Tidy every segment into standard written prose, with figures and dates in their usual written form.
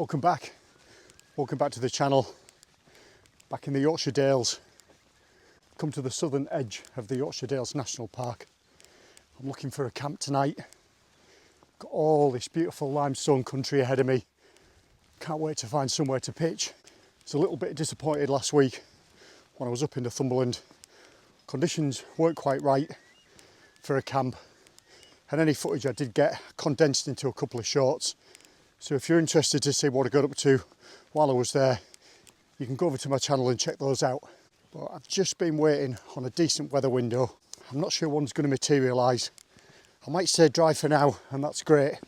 Welcome back to the channel, back in the Yorkshire Dales. Come to the southern edge of the Yorkshire Dales National Park. I'm looking for a camp tonight. Got all this beautiful limestone country ahead of me. Can't wait to find somewhere to pitch. I was a little bit disappointed last week when I was up in Northumberland. Conditions weren't quite right for a camp, and any footage I did get condensed into a couple of shorts. So if you're interested to see what I got up to while I was there, you can go over to my channel and check those out. But I've just been waiting on a decent weather window. I'm not sure one's going to materialise. I might stay dry for now, and that's great,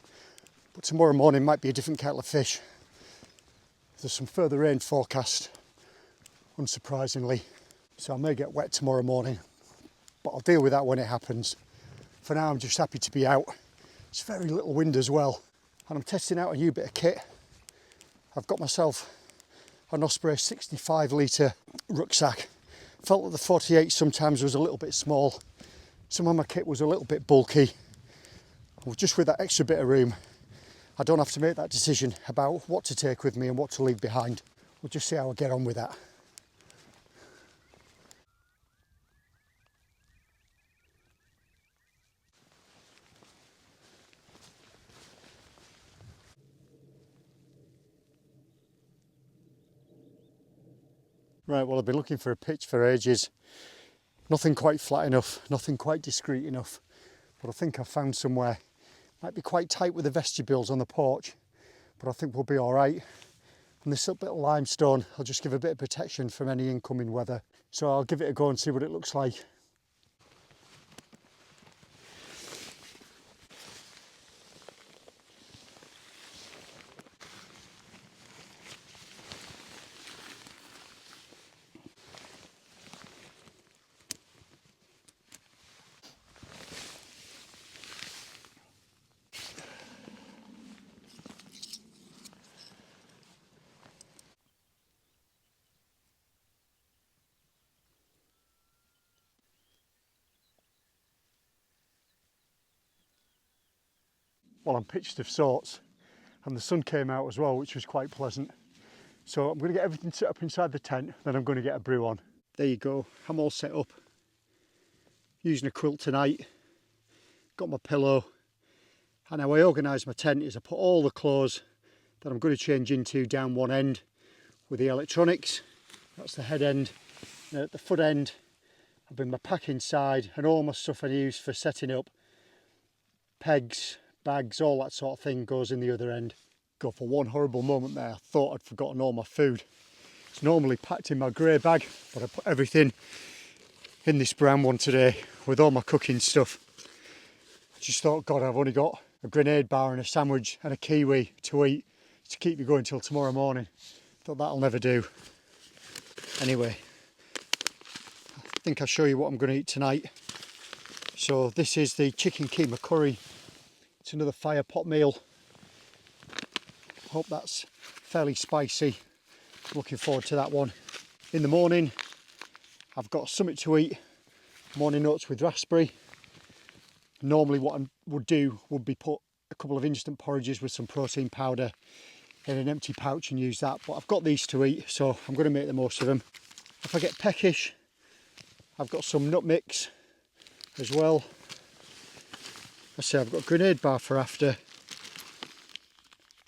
but tomorrow morning might be a different kettle of fish. There's some further rain forecast, unsurprisingly, so I may get wet tomorrow morning, but I'll deal with that when it happens. For now, I'm just happy to be out. It's very little wind as well, and I'm testing out a new bit of kit. I've got myself an Osprey 65 litre rucksack. Felt that the 48 sometimes was a little bit small. Some of my kit was a little bit bulky. Well, just with that extra bit of room, I don't have to make that decision about what to take with me and what to leave behind. We'll just see how I get on with that. Right, well, I've been looking for a pitch for ages. Nothing quite flat enough, nothing quite discreet enough, but I think I've found somewhere. Might be quite tight with the vestibules on the porch, but I think we'll be all right. And this little bit of limestone, I'll just give a bit of protection from any incoming weather. So I'll give it a go and see what it looks like. Well, I'm pitched of sorts, and the sun came out as well, which was quite pleasant. So I'm going to get everything set up inside the tent, then I'm going to get a brew on. There you go, I'm all set up. Using a quilt tonight, got my pillow, and how I organise my tent is I put all the clothes that I'm going to change into down one end with the electronics. That's the head end, and at the foot end I bring my pack inside and all my stuff I use for setting up, pegs, bags, all that sort of thing goes in the other end. Go for one horrible moment there, I thought I'd forgotten all my food. It's normally packed in my grey bag, but I put everything in this brown one today with all my cooking stuff. I just thought, God, I've only got a grenade bar and a sandwich and a kiwi to eat to keep me going till tomorrow morning. Thought that'll never do. Anyway, I think I'll show you what I'm going to eat tonight. So this is the chicken keema curry. It's another fire pot meal. Hope that's fairly spicy. Looking forward to that one. In the morning, I've got something to eat. Morning oats with raspberry. Normally what I would do would be put a couple of instant porridges with some protein powder in an empty pouch and use that. But I've got these to eat, so I'm going to make the most of them. If I get peckish, I've got some nut mix as well. I say I've got a grenade bar for after,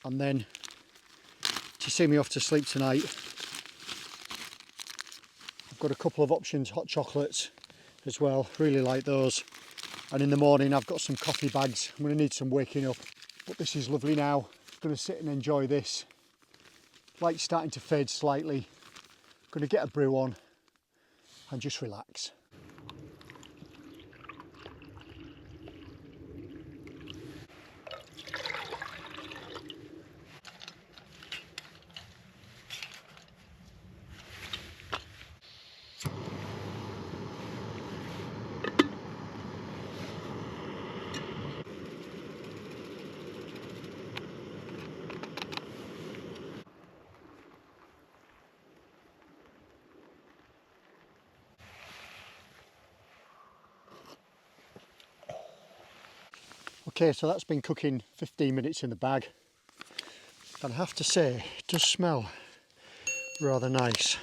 and then to see me off to sleep tonight, I've got a couple of options, hot chocolates as well, really like those. And in the morning I've got some coffee bags. I'm going to need some waking up, but this is lovely now. I'm going to sit and enjoy this. Light's starting to fade slightly. I'm going to get a brew on and just relax. Okay, so that's been cooking 15 minutes in the bag. And I have to say, it does smell rather nice.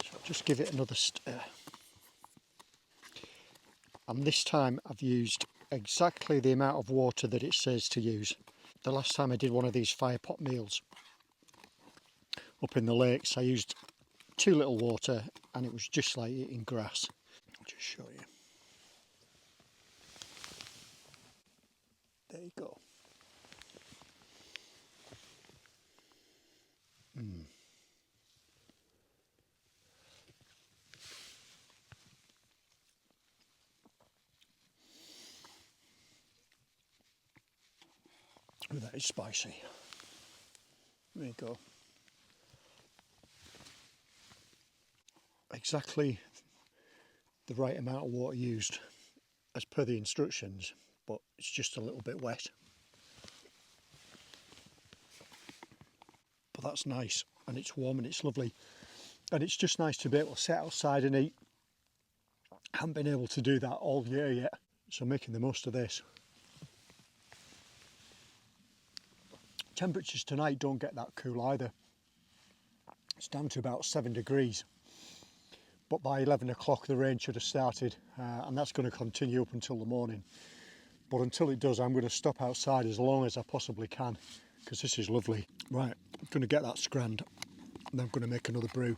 So I'll just give it another stir. And this time I've used exactly the amount of water that it says to use. The last time I did one of these fire pot meals up in the lakes, I used too little water and it was just like eating grass. I'll just show you. There you go. Oh, that is spicy. There you go. Exactly the right amount of water used as per the instructions, but it's just a little bit wet. But that's nice, and it's warm and it's lovely. And it's just nice to be able to sit outside and eat. I haven't been able to do that all year yet, so making the most of this. Temperatures tonight don't get that cool either. It's down to about 7 degrees. But by 11 o'clock the rain should have started, and that's going to continue up until the morning. But until it does, I'm going to stop outside as long as I possibly can, because this is lovely. Right, I'm going to get that scranned, and then I'm going to make another brew.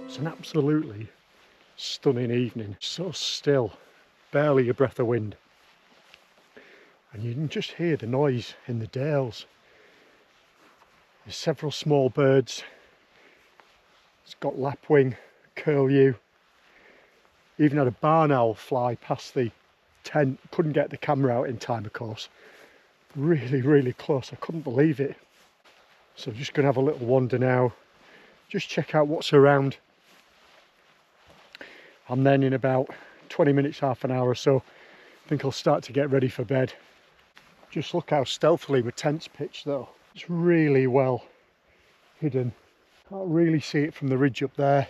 It's an absolutely stunning evening, so still, barely a breath of wind. And you can just hear the noise in the dales. There's several small birds. It's got lapwing, curlew. Even had a barn owl fly past the tent. Couldn't get the camera out in time, of course. Really, really close. I couldn't believe it. So I'm just going to have a little wander now. Just check out what's around. And then in about 20 minutes, half an hour or so, I think I'll start to get ready for bed. Just look how stealthily my tent's pitched though. It's really well hidden. Can't really see it from the ridge up there.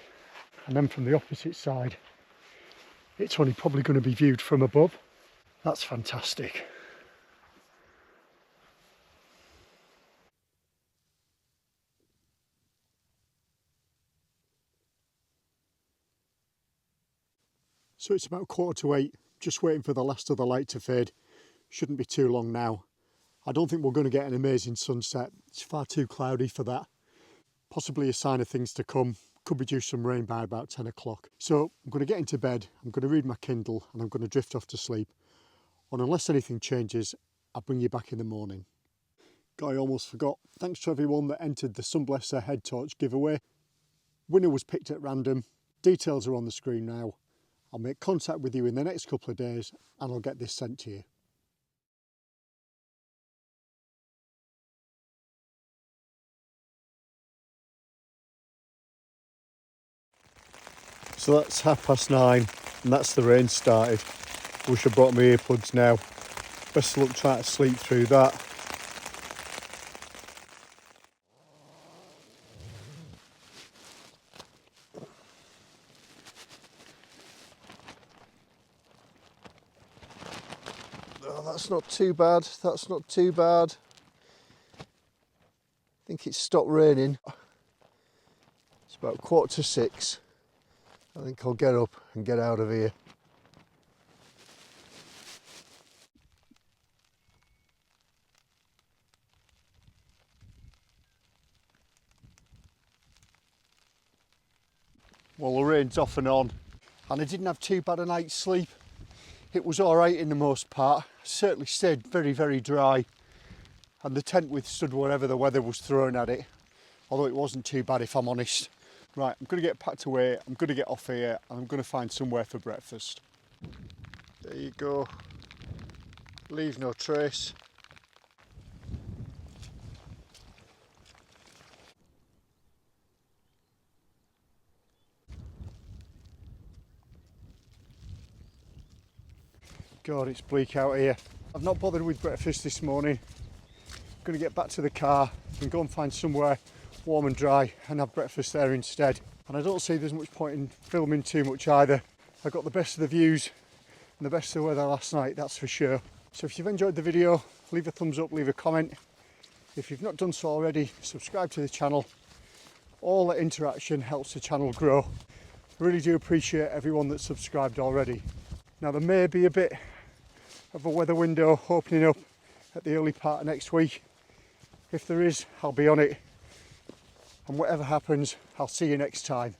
And then from the opposite side, it's only probably going to be viewed from above. That's fantastic. So it's about 7:45, just waiting for the last of the light to fade. Shouldn't be too long now. I don't think we're going to get an amazing sunset. It's far too cloudy for that. Possibly a sign of things to come. Could be due some rain by about 10 o'clock. So I'm going to get into bed, I'm going to read my Kindle, and I'm going to drift off to sleep. And unless anything changes, I'll bring you back in the morning. I almost forgot. Thanks to everyone that entered the Sunblesser head torch giveaway. Winner was picked at random. Details are on the screen now. I'll make contact with you in the next couple of days and I'll get this sent to you. So that's 9:30 and that's the rain started. Wish I brought my earplugs now. Best of luck trying to sleep through that. Oh, that's not too bad, that's not too bad. like it's stopped raining. It's about 5:45. I think I'll get up and get out of here. Well, the rain's off and on, and I didn't have too bad a night's sleep. It was all right in the most part. It certainly stayed very, very dry, and the tent withstood whatever the weather was thrown at it, although it wasn't too bad if I'm honest. Right, I'm going to get packed away, I'm going to get off here, and I'm going to find somewhere for breakfast. There you go. Leave no trace. God, it's bleak out here. I've not bothered with breakfast this morning. I'm going to get back to the car and go and find somewhere warm and dry and have breakfast there instead. And I don't see there's much point in filming too much either. I got the best of the views and the best of the weather last night, that's for sure. So if you've enjoyed the video, leave a thumbs up, leave a comment. If you've not done so already, subscribe to the channel. All that interaction helps the channel grow. I really do appreciate everyone that's subscribed already. Now there may be a bit of a weather window opening up at the early part of next week. If there is, I'll be on it. And whatever happens, I'll see you next time.